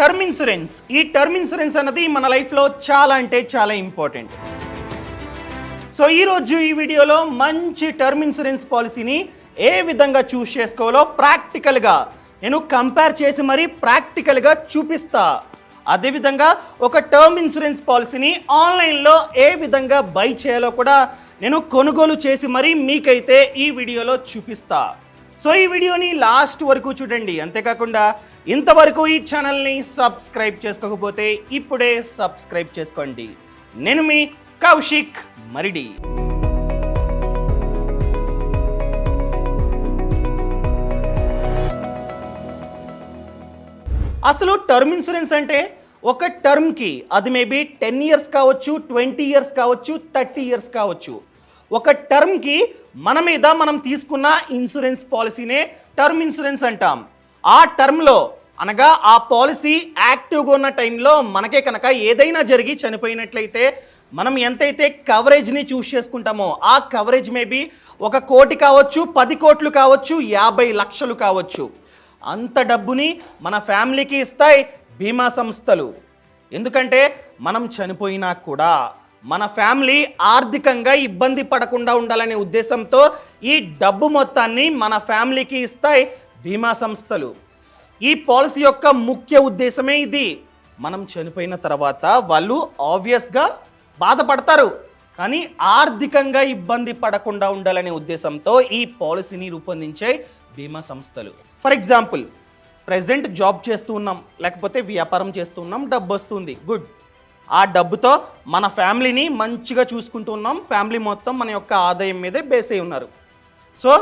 Term insurance. ఈ term insurance అన్నది మన లైఫ్లో చాలా అంటే చాలా ఇంపార్టెంట్. సో ఈరోజు ఈ వీడియోలో మంచి టర్మ్ ఇన్సూరెన్స్ పాలసీని ఏ విధంగా చూస్ చేసుకోవాలో ప్రాక్టికల్గా నేను కంపేర్ చేసి మరీ ప్రాక్టికల్గా చూపిస్తా. అదేవిధంగా ఒక టర్మ్ ఇన్సూరెన్స్ పాలసీని ఆన్లైన్లో ఏ విధంగా బై చేయాలో కూడా నేను కొనుగోలు చేసి మరీ మీకైతే ఈ వీడియోలో చూపిస్తా. సో ఈ వీడియోని లాస్ట్ వరకు చూడండి. అంతేకాకుండా ఇంతవరకు ఈ ఛానల్ని సబ్స్క్రైబ్ చేసుకోకపోతే ఇప్పుడే సబ్స్క్రైబ్ చేసుకోండి. నేను మీ కౌశిక్ మరిడి. అసలు టర్మ్ ఇన్సూరెన్స్ అంటే ఒక టర్మ్కి అది మేబీ 10 ఇయర్స్ కావచ్చు, 20 ఇయర్స్ కావచ్చు, 30 ఇయర్స్ కావచ్చు. ఒక టర్మ్కి మన మీద మనం తీసుకున్న ఇన్సూరెన్స్ పాలసీనే టర్మ్ ఇన్సూరెన్స్ అంటాం. ఆ టర్మ్లో అనగా ఆ పాలసీ యాక్టివ్గా ఉన్న టైంలో మనకే కనుక ఏదైనా జరిగి చనిపోయినట్లయితే మనం ఎంతైతే కవరేజ్ని చూస్ చేసుకుంటామో ఆ కవరేజ్ మేబీ 1 కోటి కావచ్చు, 10 కోట్లు కావచ్చు, 50 లక్షలు కావచ్చు. అంత డబ్బుని మన ఫ్యామిలీకి ఇస్తాయి బీమా సంస్థలు. ఎందుకంటే మనం చనిపోయినా కూడా మన ఫ్యామిలీ ఆర్థికంగా ఇబ్బంది పడకుండా ఉండాలనే ఉద్దేశంతో ఈ డబ్బు మొత్తాన్ని మన ఫ్యామిలీకి ఇస్తాయి బీమా సంస్థలు. ఈ పాలసీ యొక్క ముఖ్య ఉద్దేశమే ఇది. మనం చనిపోయిన తర్వాత వాళ్ళు ఆబ్వియస్గా బాధపడతారు, కానీ ఆర్థికంగా ఇబ్బంది పడకుండా ఉండాలనే ఉద్దేశంతో ఈ పాలసీని రూపొందించే బీమా సంస్థలు. ఫర్ ఎగ్జాంపుల్, ప్రెజెంట్ జాబ్ చేస్తూ ఉన్నాం, లేకపోతే వ్యాపారం చేస్తూ ఉన్నాం, డబ్బు వస్తుంది, గుడ్. ఆ డబ్బుతో మన ఫ్యామిలీని మంచిగా చూసుకుంటూ ఉన్నాం. ఫ్యామిలీ మొత్తం మన యొక్క ఆదాయం మీదే బేస్ అయి ఉన్నారు. సో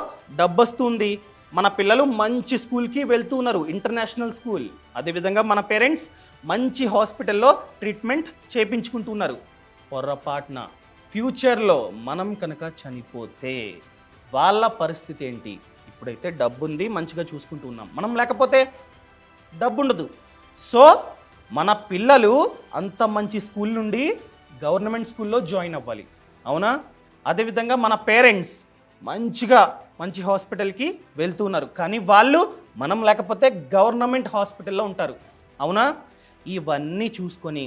డబ్బు వస్తుంది, మన పిల్లలు మంచి స్కూల్కి వెళ్తూ ఉన్నారు, ఇంటర్నేషనల్ స్కూల్. అదేవిధంగా మన పేరెంట్స్ మంచి హాస్పిటల్లో ట్రీట్మెంట్ చేయించుకుంటూ ఉన్నారు. పొరపాటున ఫ్యూచర్లో మనం కనుక చనిపోతే వాళ్ళ పరిస్థితి ఏంటి? ఇప్పుడైతే డబ్బు ఉంది, మంచిగా చూసుకుంటూ ఉన్నాం, మనం లేకపోతే డబ్బు ఉండదు. సో మన పిల్లలు అంత మంచి స్కూల్ నుండి గవర్నమెంట్ స్కూల్లో జాయిన్ అవ్వాలి, అవునా? అదేవిధంగా మన పేరెంట్స్ మంచి హాస్పిటల్కి వెళ్తూ ఉన్నారు, కానీ వాళ్ళు మనం లేకపోతే గవర్నమెంట్ హాస్పిటల్లో ఉంటారు, అవునా? ఇవన్నీ చూసుకొని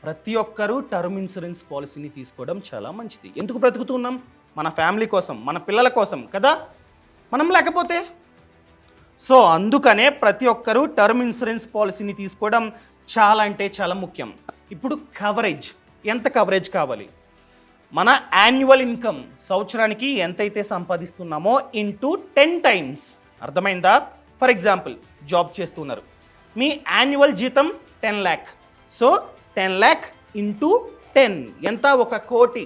ప్రతి ఒక్కరూ టర్మ్ ఇన్సూరెన్స్ పాలసీని తీసుకోవడం చాలా మంచిది. ఎందుకు బ్రతుకుతున్నాం? మన ఫ్యామిలీ కోసం, మన పిల్లల కోసం కదా, మనం లేకపోతే. సో అందుకనే ప్రతి ఒక్కరూ టర్మ్ ఇన్సూరెన్స్ పాలసీని తీసుకోవడం చాలా అంటే చాలా ముఖ్యం. ఇప్పుడు కవరేజ్, ఎంత కవరేజ్ కావాలి? మన యాన్యువల్ ఇన్కమ్ సంవత్సరానికి ఎంతైతే సంపాదిస్తున్నామో ఇంటూ 10 టైమ్స్. అర్థమైందా? ఫర్ ఎగ్జాంపుల్, జాబ్ చేస్తున్నారు, మీ యాన్యువల్ జీతం 10 lakh. సో 10 lakh ఇంటూ 10 ఎంత? 1 కోటి.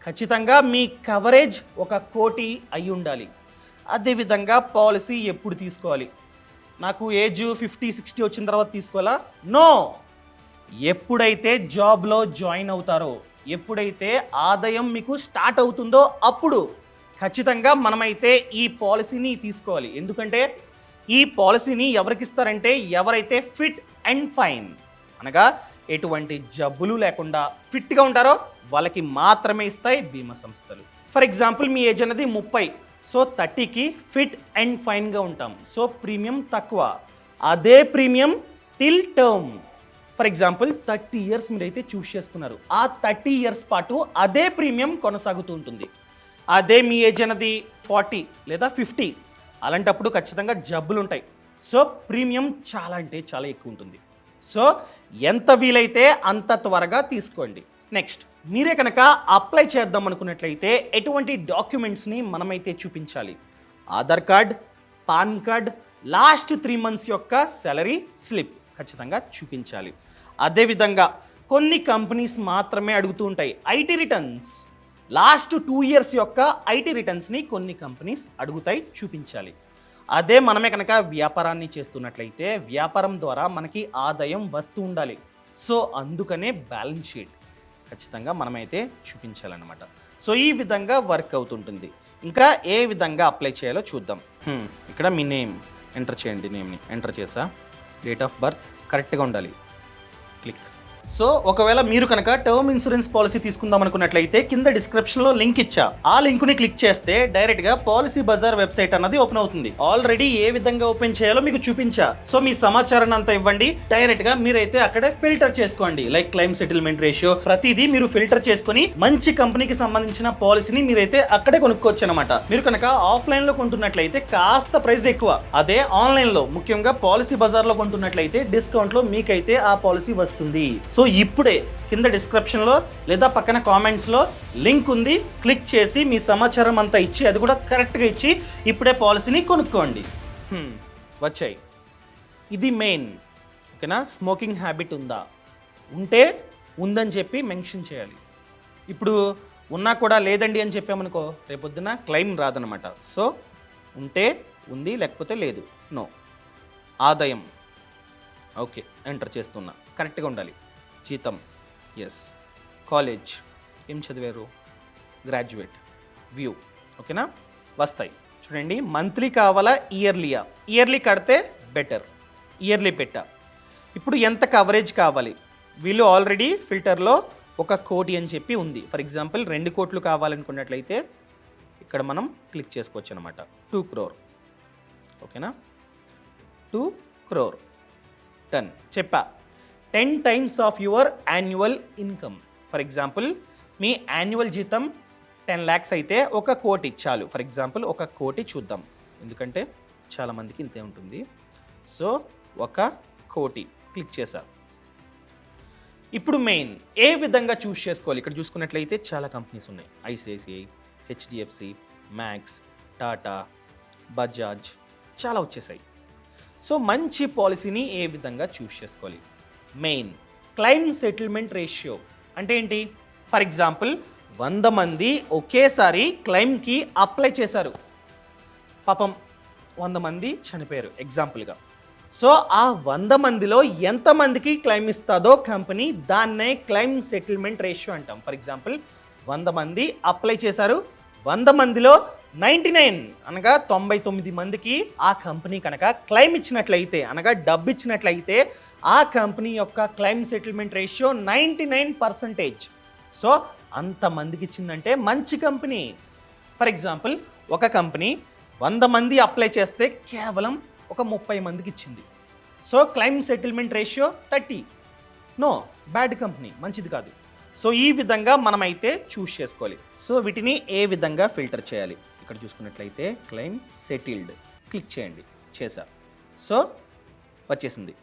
ఖచ్చితంగా మీ కవరేజ్ 1 కోటి అయి ఉండాలి. అదేవిధంగా పాలసీ ఎప్పుడు తీసుకోవాలి? నాకు ఏజ్ 50-60 వచ్చిన తర్వాత తీసుకోవాలా? నో. ఎప్పుడైతే జాబ్లో జాయిన్ అవుతారో, ఎప్పుడైతే ఆదాయం మీకు స్టార్ట్ అవుతుందో అప్పుడు ఖచ్చితంగా మనమైతే ఈ పాలసీని తీసుకోవాలి. ఎందుకంటే ఈ పాలసీని ఎవరికి ఇస్తారంటే ఎవరైతే ఫిట్ అండ్ ఫైన్, అనగా ఎటువంటి జబ్బులు లేకుండా ఫిట్గా ఉంటారో వాళ్ళకి మాత్రమే ఇస్తాయి బీమా సంస్థలు. ఫర్ ఎగ్జాంపుల్, మీ ఏజ్ అనేది 30, సో 30కి ఫిట్ అండ్ ఫైన్గా ఉంటాం, సో ప్రీమియం తక్కువ. అదే premium till term. For example 30 years మీరైతే చూస్ చేసుకున్నారు, ఆ 30 ఇయర్స్ పాటు అదే ప్రీమియం కొనసాగుతూ ఉంటుంది. అదే మీ ఏజ్ అనేది 40 లేదా 50, అలాంటప్పుడు ఖచ్చితంగా జబ్బులు ఉంటాయి, సో ప్రీమియం చాలా అంటే చాలా ఎక్కువ ఉంటుంది. సో ఎంత వీలైతే అంత త్వరగా తీసుకోండి. నెక్స్ట్, మీరే కనుక అప్లై చేద్దాం అనుకున్నట్లయితే ఎటువంటి డాక్యుమెంట్స్ని మనమైతే చూపించాలి? Aadhaar card, pan card, last 3 months యొక్క సాలరీ స్లిప్ ఖచ్చితంగా చూపించాలి. అదేవిధంగా కొన్ని కంపెనీస్ మాత్రమే అడుగుతూ ఉంటాయి ఐటీ రిటర్న్స్. లాస్ట్ 2 years యొక్క ఐటీ రిటర్న్స్ని కొన్ని కంపెనీస్ అడుగుతాయి, చూపించాలి. అదే మనమే కనుక వ్యాపారాన్ని చేస్తున్నట్లయితే వ్యాపారం ద్వారా మనకి ఆదాయం వస్తూ ఉండాలి, సో అందుకనే బ్యాలెన్స్ షీట్ ఖచ్చితంగా మనమైతే చూపించాలన్నమాట. సో ఈ విధంగా వర్క్ అవుతుంటుంది. ఇంకా ఏ విధంగా అప్లై చేయాలో చూద్దాం. ఇక్కడ మీ నేమ్ ఎంటర్ చేయండి, నేమ్ని ఎంటర్ చేసా, డేట్ ఆఫ్ బర్త్ కరెక్ట్గా ఉండాలి, క్లిక్. సో ఒకవేళ మీరు కనుక టర్మ్ ఇన్సూరెన్స్ పాలసీ తీసుకుందాం అనుకున్నట్లయితే కింద డిస్క్రిప్షన్లో లింక్ ఇచ్చా. ఆ లింక్ని క్లిక్ చేస్తే డైరెక్ట్గా పాలసీ బజార్ వెబ్సైట్ అన్నది ఓపెన్ అవుతుంది. ఆల్రెడీ ఏ విధంగా ఓపెన్ చేయాలో మీకు చూపించా. సో మీ సమాచారాన్ని అంతా ఇవ్వండి, డైరెక్ట్గా మీరైతే అక్కడే ఫిల్టర్ చేసుకోండి. లైక్ క్లైమ్ సెటిల్మెంట్ రేషియో ప్రతిదీ మీరు ఫిల్టర్ చేసుకొని మంచి కంపెనీకి సంబంధించిన పాలసీని మీరైతే అక్కడే కొనుక్కోవచ్చు అనమాట. మీరు కనుక ఆఫ్లైన్లో కొంటున్నట్లయితే కాస్త ప్రైస్ ఎక్కువ. అదే ఆన్లైన్లో ముఖ్యంగా పాలసీ బజార్లో కొంటున్నట్లయితే డిస్కౌంట్లో మీకైతే ఆ పాలసీ వస్తుంది. సో ఇప్పుడే కింద డిస్క్రిప్షన్లో లేదా పక్కన కామెంట్స్లో లింక్ ఉంది, క్లిక్ చేసి మీ సమాచారం అంతా ఇచ్చి అది కూడా కరెక్ట్గా ఇచ్చి ఇప్పుడే పాలసీని కొనుక్కోండి. వచ్చాయి. ఇది మెయిన్. ఓకేనా? స్మోకింగ్ హ్యాబిట్ ఉందా? ఉంటే ఉందని చెప్పి మెన్షన్ చేయాలి. ఇప్పుడు ఉన్నా కూడా లేదండి అని చెప్పామనుకో రేపొద్దున క్లెయిమ్ రాదనమాట. సో ఉంటే ఉంది, లేకపోతే లేదు. నో. ఆదాయం ఓకే, ఎంటర్ చేస్తున్నా. కరెక్ట్గా ఉండాలి. జీతం ఎస్. కాలేజ్ ఏం చదివారు? గ్రాడ్యుయేట్. వ్యూ ఓకేనా? వస్తాయి చూడండి. మంత్లీ కావాలా ఇయర్లీయా? ఇయర్లీ కడితే బెటర్. ఇయర్లీ పెట్టా. ఇప్పుడు ఎంత కవరేజ్ కావాలి? వీళ్ళు ఆల్రెడీ ఫిల్టర్లో 1 కోటి అని చెప్పి ఉంది. ఫర్ ఎగ్జాంపుల్ 2 కోట్లు కావాలనుకున్నట్లయితే ఇక్కడ మనం క్లిక్ చేసుకోవచ్చు అనమాట. 2 crore. ఓకేనా? 2 crore. డన్. చెప్పా. 10 times of your annual income. For example me annual జీతం 10 lakhs అయితే 1 కోటి చాలు. ఫర్ ఎగ్జాంపుల్ 1 కోటి చూద్దాం, ఎందుకంటే చాలామందికి ఇంతే ఉంటుంది. సో 1 కోటి క్లిక్ చేశా. ఇప్పుడు మెయిన్ ఏ విధంగా చూస్ చేసుకోవాలి? ఇక్కడ చూసుకున్నట్లయితే చాలా కంపెనీస్ ఉన్నాయి. ICICI, HDFC, max, Tata, Bajaj చాలా వచ్చేసాయి. సో మంచి పాలసీని ఏ విధంగా చూస్ చేసుకోవాలి? మెయిన్ క్లైమ్ సెటిల్మెంట్ రేషియో అంటే ఏంటి? ఫర్ ఎగ్జాంపుల్ 100 మంది ఒకేసారి క్లైమ్కి అప్లై చేశారు. పాపం 100 మంది చనిపోయారు ఎగ్జాంపుల్గా. సో ఆ 100 మందిలో ఎంతమందికి క్లైమ్ ఇస్తుందో కంపెనీ, దాన్నే క్లైమ్ సెటిల్మెంట్ రేషియో అంటాం. ఫర్ ఎగ్జాంపుల్ 100 మంది అప్లై చేశారు. 100 మందిలో 99 అనగా 99 మందికి ఆ కంపెనీ కనుక క్లైమ్ ఇచ్చినట్లయితే, అనగా డబ్బు ఇచ్చినట్లయితే ఆ కంపెనీ యొక్క క్లైమ్ సెటిల్మెంట్ రేషియో 99%. సో అంతమందికి ఇచ్చిందంటే మంచి కంపెనీ. ఫర్ ఎగ్జాంపుల్ ఒక కంపెనీ 100 మంది అప్లై చేస్తే కేవలం 30 మందికి ఇచ్చింది. So claim settlement ratio 30. No, bad company, మంచిది కాదు. సో ఈ విధంగా మనమైతే చూస్ చేసుకోవాలి. సో వీటిని ఏ విధంగా ఫిల్టర్ చేయాలి? ఇక్కడ చూసుకున్నట్లయితే క్లెయిమ్ సెటిల్డ్ క్లిక్ చేయండి. చేశా. సో వచ్చేసింది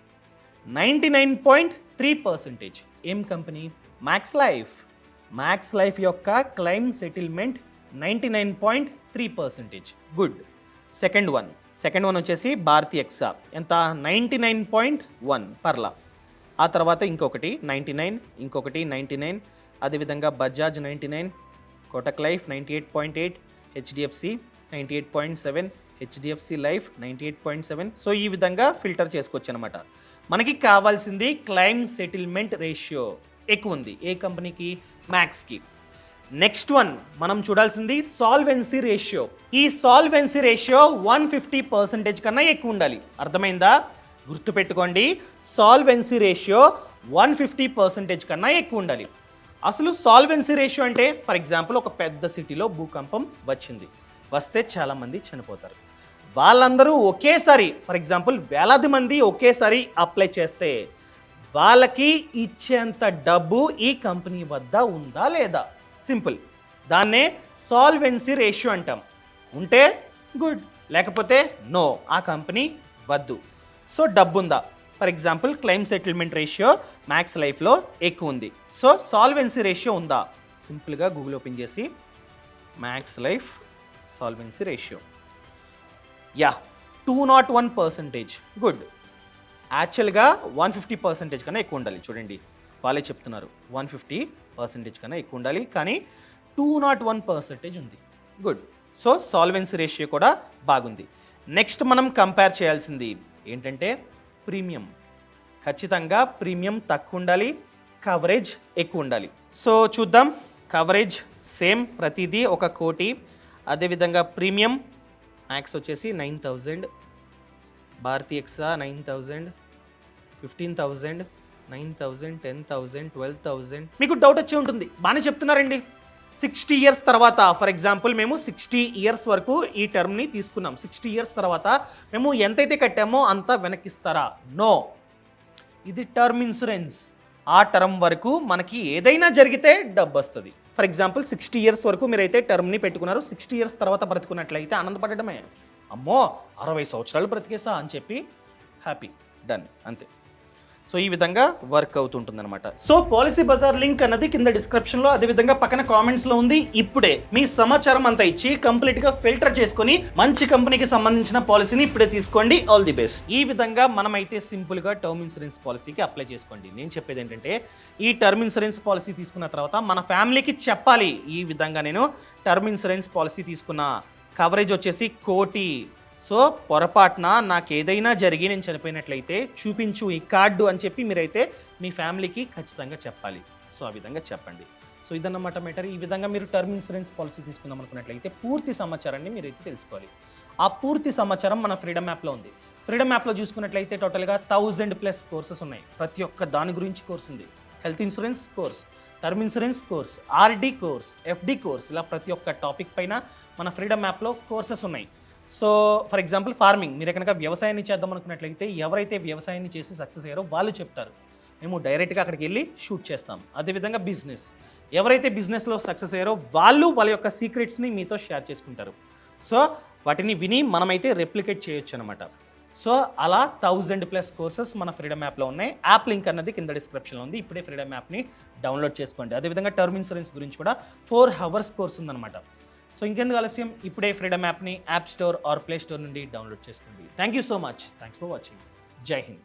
99.3%. ఏం company? Max Life. Max Life యొక్క claim settlement 99.3%. Good. Second one వచ్చేసి భారతీ ఎక్సా. ఎంత? 99.1 పర్లా. ఆ తర్వాత ఇంకొకటి 99, ఇంకొకటి 99, అదేవిధంగా Bajaj 99, Kotak life 98.8, HDFC 98.7, HDFC life 98.7. So ఈ విధంగా ఫిల్టర్ చేసుకోవచ్చు అనమాట. మనకి కావాల్సింది క్లైమ్ సెటిల్మెంట్ రేషియో ఎక్కువ ఉంది. ఏ కంపెనీకి? మ్యాక్స్కి. నెక్స్ట్ వన్ మనం చూడాల్సింది సాల్వెన్సీ రేషియో. ఈ సాల్వెన్సీ రేషియో 150% కన్నా ఎక్కువ ఉండాలి. అర్థమైందా? గుర్తుపెట్టుకోండి, సాల్వెన్సీ రేషియో 150% కన్నా ఎక్కువ ఉండాలి. అసలు సాల్వెన్సీ రేషియో అంటే ఫర్ ఎగ్జాంపుల్ ఒక పెద్ద సిటీలో భూకంపం వచ్చింది. వస్తే చాలామంది చనిపోతారు. వాళ్ళందరూ ఒకేసారి, ఫర్ ఎగ్జాంపుల్ వేలాది మంది ఒకేసారి అప్లై చేస్తే వాళ్ళకి ఇచ్చేంత డబ్బు ఈ కంపెనీ వద్ద ఉందా లేదా? సింపుల్. దాన్నే సాల్వెన్సీ రేషియో అంటాం. ఉంటే గుడ్, లేకపోతే నో, ఆ కంపెనీ వద్దు. సో డబ్బు ఉందా? For example claim settlement ratio max లైఫ్లో ఎక్కువ ఉంది. సో సాల్వెన్సీ రేషియో ఉందా? సింపుల్గా గూగుల్ ఓపెన్ చేసి max life solvency ratio, yeah 201%. Good. యాక్చువల్గా 150% కన్నా ఎక్కువ ఉండాలి. చూడండి, వాళ్ళే చెప్తున్నారు 150% కన్నా ఎక్కువ ఉండాలి, కానీ 201% ఉంది. గుడ్. సో సాల్వెన్సీ రేషియో కూడా బాగుంది. నెక్స్ట్ మనం కంపేర్ చేయాల్సింది ఏంటంటే ప్రీమియం. ఖచ్చితంగా ప్రీమియం తక్కువ ఉండాలి, కవరేజ్ ఎక్కువ ఉండాలి. సో చూద్దాం. కవరేజ్ సేమ్, ప్రతిదీ 1 కోటి. అదేవిధంగా ప్రీమియం మ్యాక్స్ వచ్చేసి 9000, భారతీ ఎక్సా 9000, 15,000, 9,000, 10,000, 12,000. మీకు డౌట్ వచ్చి ఉంటుంది, బాగానే చెప్తున్నారండి. 60 ఇయర్స్ తర్వాత, ఫర్ ఎగ్జాంపుల్ మేము 60 ఇయర్స్ వరకు ఈ టర్మ్ని తీసుకున్నాం. 60 ఇయర్స్ తర్వాత మేము ఎంతైతే కట్టామో అంత వెనక్కిస్తారా? నో, ఇది టర్మ్ ఇన్సూరెన్స్. ఆ టర్మ్ వరకు మనకి ఏదైనా జరిగితే డబ్బు వస్తుంది. ఫర్ ఎగ్జాంపుల్ 60 ఇయర్స్ వరకు మీరైతే టర్మ్ని పెట్టుకున్నారు. 60 ఇయర్స్ తర్వాత బ్రతుకున్నట్లయితే ఆనందపడటమే. అమ్మో 60 సంవత్సరాలు బ్రతికేసా అని చెప్పి హ్యాపీ, డన్, అంతే. సో ఈ విధంగా వర్క్ అవుతుంటుందన్నమాట. సో పాలసీ బజార్ లింక్ అన్నది కింద డిస్క్రిప్షన్లో, అదేవిధంగా పక్కన కామెంట్స్లో ఉంది. ఇప్పుడే మీ సమాచారం అంతా ఇచ్చి కంప్లీట్గా ఫిల్టర్ చేసుకొని మంచి కంపెనీకి సంబంధించిన పాలసీని ఇప్పుడే తీసుకోండి. All the best. ఈ విధంగా మనమైతే సింపుల్గా టర్మ్ ఇన్సూరెన్స్ పాలసీకి అప్లై చేసుకోండి. నేను చెప్పేది ఏంటంటే, ఈ టర్మ్ ఇన్సూరెన్స్ పాలసీ తీసుకున్న తర్వాత మన ఫ్యామిలీకి చెప్పాలి, ఈ విధంగా నేను టర్మ్ ఇన్సూరెన్స్ పాలసీ తీసుకున్న, కవరేజ్ వచ్చేసి 1 కోటి. సో పొరపాటున నాకు ఏదైనా జరిగి నేను చనిపోయినట్లయితే చూపించు ఈ కార్డు అని చెప్పి మీరైతే మీ ఫ్యామిలీకి ఖచ్చితంగా చెప్పాలి. సో ఆ విధంగా చెప్పండి. సో ఇదన్నమాట మ్యాటర్. ఈ విధంగా మీరు టర్మ్ ఇన్సూరెన్స్ పాలసీ తీసుకుందాం అనుకున్నట్లయితే పూర్తి సమాచారాన్ని మీరైతే తెలుసుకోవాలి. ఆ పూర్తి సమాచారం మన ఫ్రీడమ్ యాప్లో ఉంది. ఫ్రీడమ్ యాప్లో చూసుకున్నట్లయితే టోటల్గా 1000+ కోర్సెస్ ఉన్నాయి. ప్రతి ఒక్క దాని గురించి కోర్స్ ఉంది. Health insurance course, term insurance course, RD course, FD course, ఇలా ప్రతి ఒక్క టాపిక్ పైన మన ఫ్రీడమ్ యాప్లో కోర్సెస్ ఉన్నాయి. సో ఫర్ ఎగ్జాంపుల్ ఫార్మింగ్, మీరు కనుక వ్యవసాయాన్ని చేద్దాం అనుకున్నట్లయితే ఎవరైతే వ్యవసాయాన్ని చేసి సక్సెస్ అయ్యారో వాళ్ళు చెప్తారు, మేము డైరెక్ట్గా అక్కడికి వెళ్ళి షూట్ చేస్తాం. అదేవిధంగా బిజినెస్, ఎవరైతే బిజినెస్లో సక్సెస్ అయ్యారో వాళ్ళు వాళ్ళ యొక్క సీక్రెట్స్ని మీతో షేర్ చేసుకుంటారు. సో వాటిని విని మనమైతే రెప్లికేట్ చేయొచ్చు అనమాట. సో అలా 1000+ కోర్సెస్ మన ఫ్రీడమ్ యాప్లో ఉన్నాయి. యాప్ లింక్ అన్నది కింద డిస్క్రిప్షన్లో ఉంది. ఇప్పుడే ఫ్రీడమ్ యాప్ని డౌన్లోడ్ చేసుకోండి. అదేవిధంగా టర్మ్ ఇన్సూరెన్స్ గురించి కూడా 4 hours కోర్స్ ఉందన్నమాట. సో ఇంకెందుకు ఆలస్యం, ఇప్పుడే ఫ్రీడమ్ యాప్ని app store or play store నుండి డౌన్లోడ్ చేసుకోండి. Thank you so much. Thanks for watching. జై హింద్.